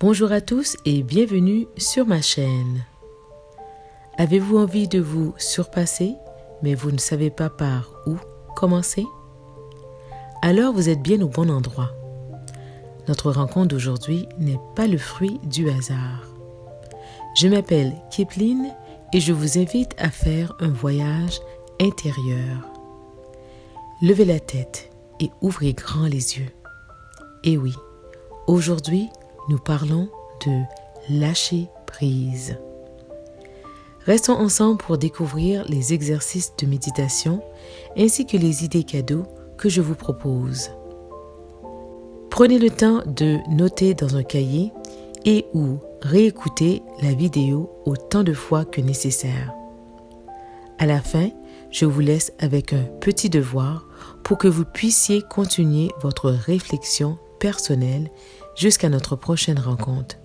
Bonjour à tous et bienvenue sur ma chaîne. Avez-vous envie de vous surpasser, mais vous ne savez pas par où commencer? Alors vous êtes bien au bon endroit. Notre rencontre d'aujourd'hui n'est pas le fruit du hasard. Je m'appelle Kipline et je vous invite à faire un voyage intérieur. Levez la tête et ouvrez grand les yeux. Et oui, aujourd'hui, nous parlons de lâcher prise. Restons ensemble pour découvrir les exercices de méditation ainsi que les idées cadeaux que je vous propose. Prenez le temps de noter dans un cahier et ou réécouter la vidéo autant de fois que nécessaire. À la fin, je vous laisse avec un petit devoir pour que vous puissiez continuer votre réflexion personnelle jusqu'à notre prochaine rencontre.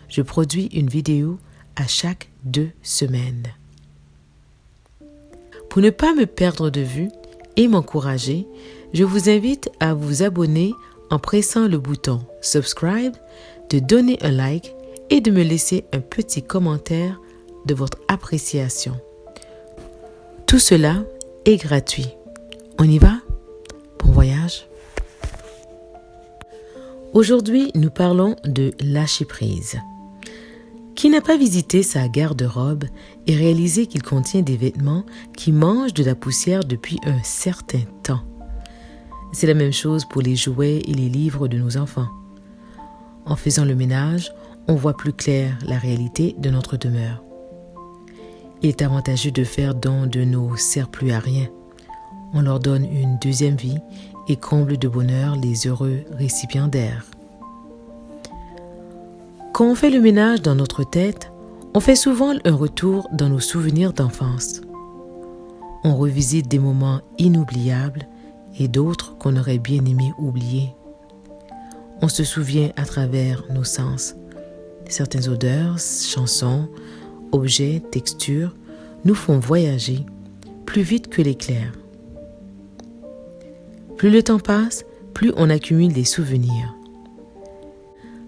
Je produis une vidéo à chaque 2 semaines. Pour ne pas me perdre de vue et m'encourager, je vous invite à vous abonner en pressant le bouton subscribe, de donner un like et de me laisser un petit commentaire de votre appréciation. Tout cela est gratuit. On y va? Bon voyage! Aujourd'hui, nous parlons de lâcher prise. Qui n'a pas visité sa garde-robe et réalisé qu'il contient des vêtements qui mangent de la poussière depuis un certain temps? C'est la même chose pour les jouets et les livres de nos enfants. En faisant le ménage, on voit plus clair la réalité de notre demeure. Il est avantageux de faire don de nos surplus à rien. On leur donne une deuxième vie et comble de bonheur les heureux récipiendaires. Quand on fait le ménage dans notre tête, on fait souvent un retour dans nos souvenirs d'enfance. On revisite des moments inoubliables et d'autres qu'on aurait bien aimé oublier. On se souvient à travers nos sens. Certaines odeurs, chansons, objets, textures nous font voyager plus vite que l'éclair. Plus le temps passe, plus on accumule des souvenirs.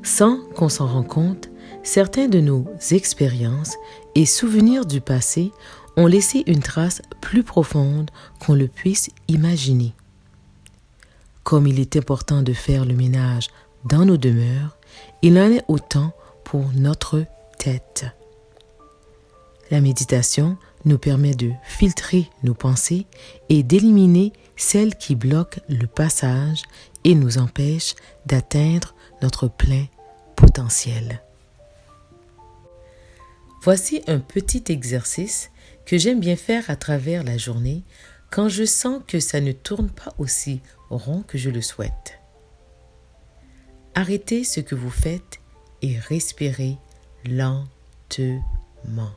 Sans qu'on s'en rende compte, certains de nos expériences et souvenirs du passé ont laissé une trace plus profonde qu'on le puisse imaginer. Comme il est important de faire le ménage dans nos demeures, il en est autant pour notre tête. La méditation nous permet de filtrer nos pensées et d'éliminer celles qui bloquent le passage et nous empêchent d'atteindre notre plein potentiel. Voici un petit exercice que j'aime bien faire à travers la journée quand je sens que ça ne tourne pas aussi rond que je le souhaite. Arrêtez ce que vous faites et respirez lentement.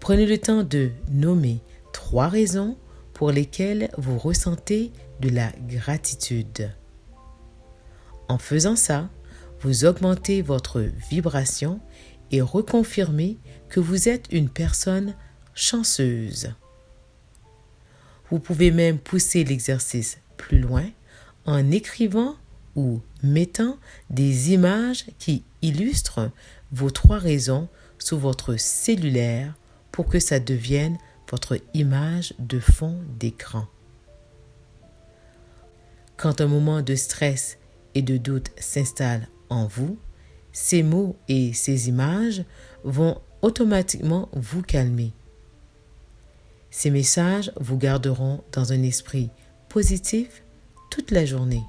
Prenez le temps de nommer 3 raisons pour lesquelles vous ressentez de la gratitude. En faisant ça, vous augmentez votre vibration et reconfirmez que vous êtes une personne chanceuse. Vous pouvez même pousser l'exercice plus loin en écrivant ou mettant des images qui illustrent vos 3 raisons sur votre cellulaire pour que ça devienne votre image de fond d'écran. Quand un moment de stress et de doute s'installe en vous, ces mots et ces images vont automatiquement vous calmer. Ces messages vous garderont dans un esprit positif toute la journée.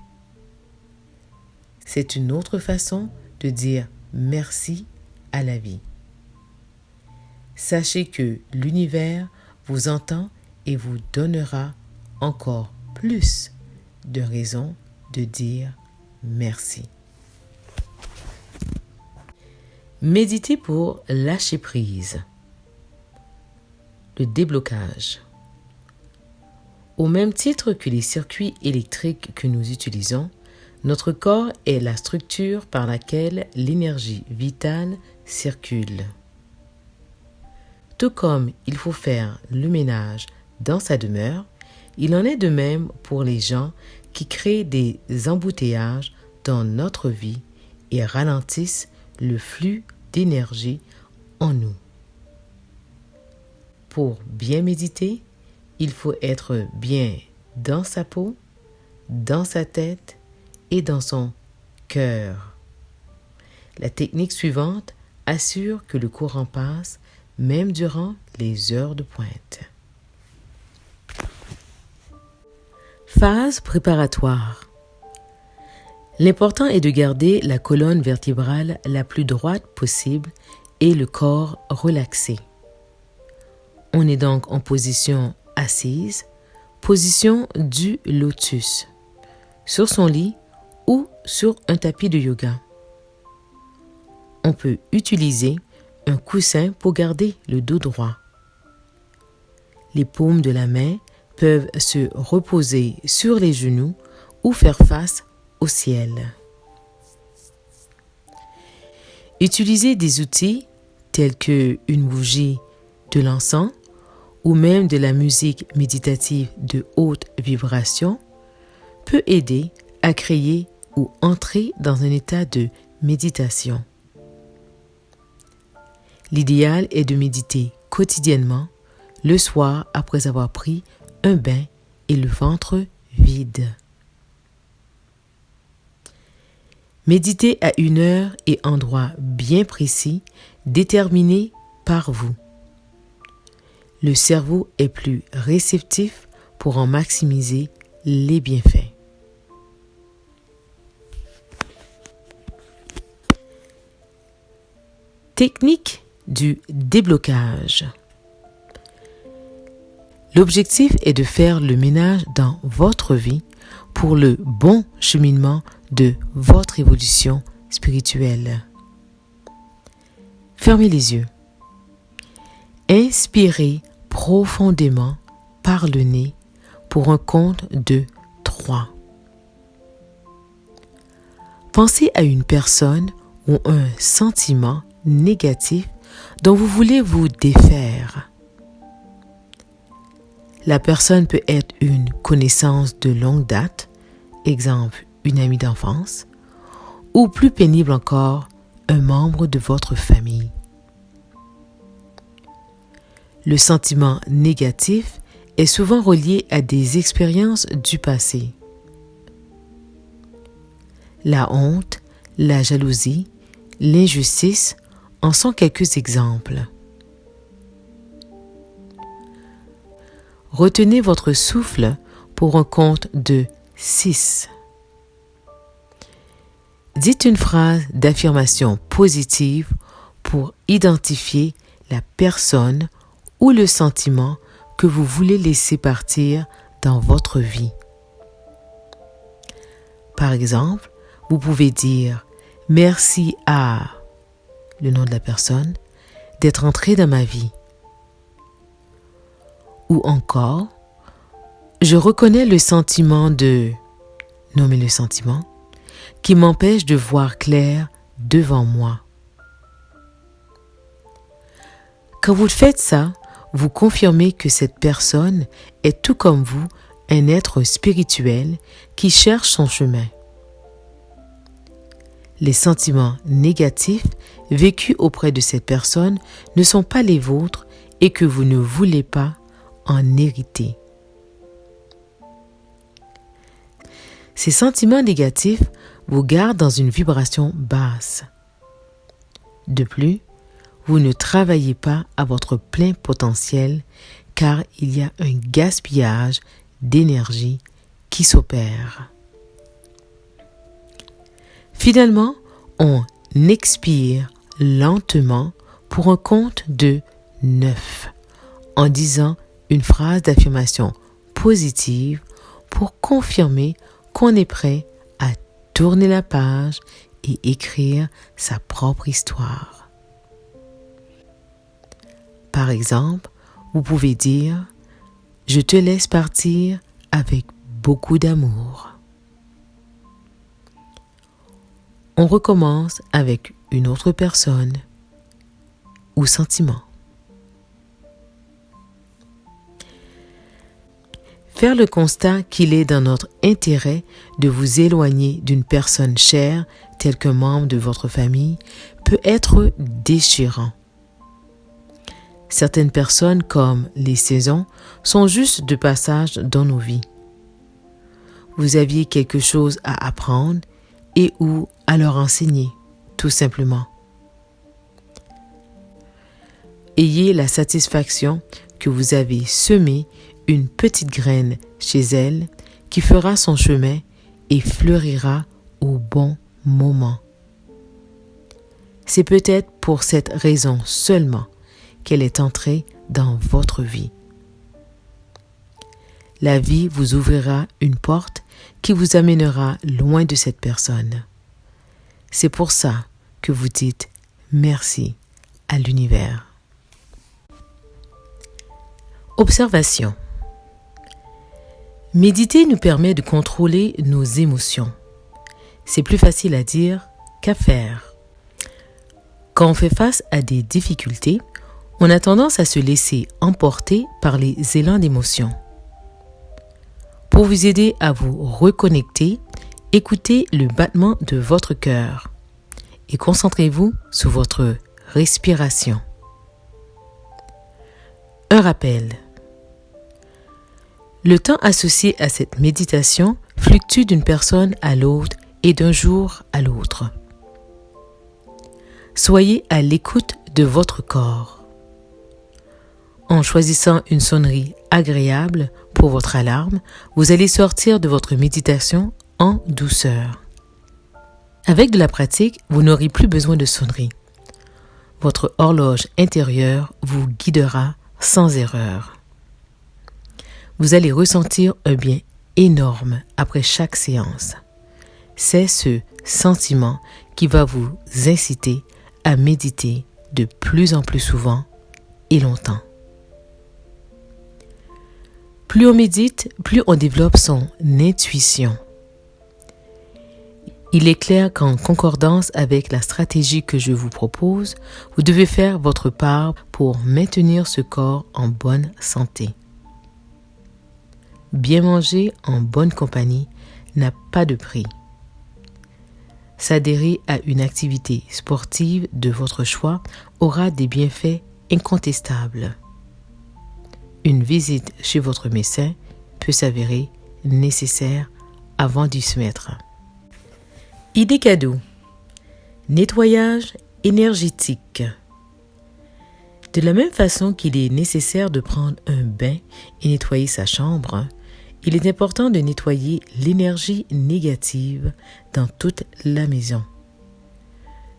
C'est une autre façon de dire merci à la vie. Sachez que l'univers vous entend et vous donnera encore plus de raisons de dire merci. Méditez pour lâcher prise. Le déblocage. Au même titre que les circuits électriques que nous utilisons, notre corps est la structure par laquelle l'énergie vitale circule. Tout comme il faut faire le ménage dans sa demeure, il en est de même pour les gens qui créent des embouteillages dans notre vie et ralentissent le flux d'énergie en nous. Pour bien méditer, il faut être bien dans sa peau, dans sa tête et dans son cœur. La technique suivante assure que le courant passe même durant les heures de pointe. Phase préparatoire. L'important est de garder la colonne vertébrale la plus droite possible et le corps relaxé. On est donc en position assise, position du lotus, sur son lit ou sur un tapis de yoga. On peut utiliser un coussin pour garder le dos droit. Les paumes de la main peuvent se reposer sur les genoux ou faire face au ciel. Utilisez des outils tels que une bougie, de l'encens ou même de la musique méditative de haute vibration peut aider à créer ou entrer dans un état de méditation. L'idéal est de méditer quotidiennement le soir après avoir pris un bain et le ventre vide. Méditez à une heure et endroit bien précis déterminé par vous. Le cerveau est plus réceptif pour en maximiser les bienfaits. Technique du déblocage. L'objectif est de faire le ménage dans votre vie pour le bon cheminement de votre évolution spirituelle. Fermez les yeux. Inspirez profondément par le nez pour un compte de 3. Pensez à une personne ou un sentiment négatif dont vous voulez vous défaire. La personne peut être une connaissance de longue date, exemple une amie d'enfance, ou plus pénible encore, un membre de votre famille. Le sentiment négatif est souvent relié à des expériences du passé. La honte, la jalousie, l'injustice en sont quelques exemples. Retenez votre souffle pour un compte de 6. Dites une phrase d'affirmation positive pour identifier la personne ou le sentiment que vous voulez laisser partir dans votre vie. Par exemple, vous pouvez dire « Merci à » le nom de la personne, d'être entré dans ma vie. Ou encore, je reconnais le sentiment de, nommer le sentiment, qui m'empêche de voir clair devant moi. Quand vous faites ça, vous confirmez que cette personne est tout comme vous, un être spirituel qui cherche son chemin. Les sentiments négatifs vécus auprès de cette personne ne sont pas les vôtres et que vous ne voulez pas en hériter. Ces sentiments négatifs vous gardent dans une vibration basse. De plus, vous ne travaillez pas à votre plein potentiel car il y a un gaspillage d'énergie qui s'opère. Finalement, on expire lentement pour un compte de 9 en disant une phrase d'affirmation positive pour confirmer qu'on est prêt à tourner la page et écrire sa propre histoire. Par exemple, vous pouvez dire « Je te laisse partir avec beaucoup d'amour ». On recommence avec une autre personne ou sentiment. Faire le constat qu'il est dans notre intérêt de vous éloigner d'une personne chère, telle qu'un membre de votre famille, peut être déchirant. Certaines personnes, comme les saisons, sont juste de passage dans nos vies. Vous aviez quelque chose à apprendre et ou à leur enseigner, tout simplement. Ayez la satisfaction que vous avez semé une petite graine chez elle qui fera son chemin et fleurira au bon moment. C'est peut-être pour cette raison seulement qu'elle est entrée dans votre vie. La vie vous ouvrira une porte qui vous amènera loin de cette personne. C'est pour ça que vous dites merci à l'univers. Observation. Méditer nous permet de contrôler nos émotions. C'est plus facile à dire qu'à faire. Quand on fait face à des difficultés, on a tendance à se laisser emporter par les élans d'émotion. Pour vous aider à vous reconnecter, écoutez le battement de votre cœur et concentrez-vous sur votre respiration. Un rappel. Le temps associé à cette méditation fluctue d'une personne à l'autre et d'un jour à l'autre. Soyez à l'écoute de votre corps. En choisissant une sonnerie agréable pour votre alarme, vous allez sortir de votre méditation en douceur. Avec de la pratique, vous n'aurez plus besoin de sonnerie. Votre horloge intérieure vous guidera sans erreur. Vous allez ressentir un bien énorme après chaque séance. C'est ce sentiment qui va vous inciter à méditer de plus en plus souvent et longtemps. Plus on médite, plus on développe son intuition. Il est clair qu'en concordance avec la stratégie que je vous propose, vous devez faire votre part pour maintenir ce corps en bonne santé. Bien manger en bonne compagnie n'a pas de prix. S'adhérer à une activité sportive de votre choix aura des bienfaits incontestables. Une visite chez votre médecin peut s'avérer nécessaire avant d'y se mettre. Idée cadeau. Nettoyage énergétique. De la même façon qu'il est nécessaire de prendre un bain et nettoyer sa chambre, il est important de nettoyer l'énergie négative dans toute la maison.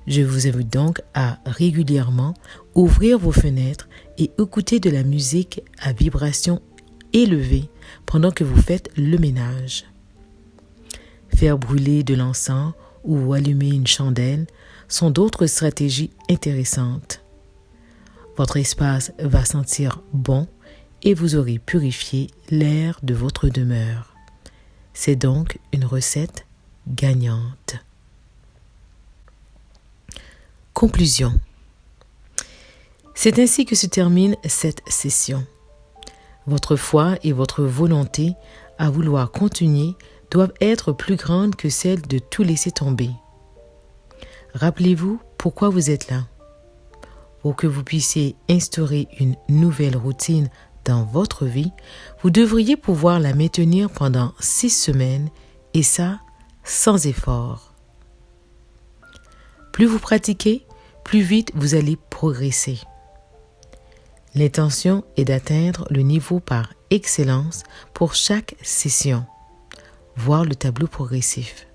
Je vous invite donc à régulièrement ouvrir vos fenêtres et écouter de la musique à vibration élevée pendant que vous faites le ménage. Faire brûler de l'encens ou allumer une chandelle sont d'autres stratégies intéressantes. Votre espace va sentir bon et vous aurez purifié l'air de votre demeure. C'est donc une recette gagnante. Conclusion. C'est ainsi que se termine cette session. Votre foi et votre volonté à vouloir continuer doivent être plus grandes que celle de tout laisser tomber. Rappelez-vous pourquoi vous êtes là. Pour que vous puissiez instaurer une nouvelle routine dans votre vie, vous devriez pouvoir la maintenir pendant 6 semaines et ça, sans effort. Plus vous pratiquez, plus vite vous allez progresser. L'intention est d'atteindre le niveau par excellence pour chaque session, voir le tableau progressif.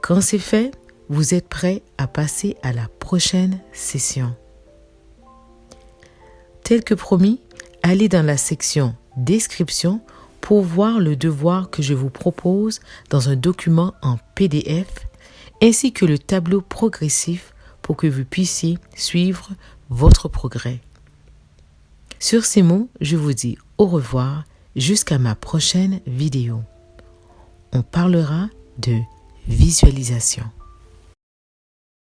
Quand c'est fait, vous êtes prêt à passer à la prochaine session. Tel que promis, allez dans la section description pour voir le devoir que je vous propose dans un document en PDF ainsi que le tableau progressif pour que vous puissiez suivre votre progrès. Sur ces mots, je vous dis au revoir jusqu'à ma prochaine vidéo. On parlera de visualisation.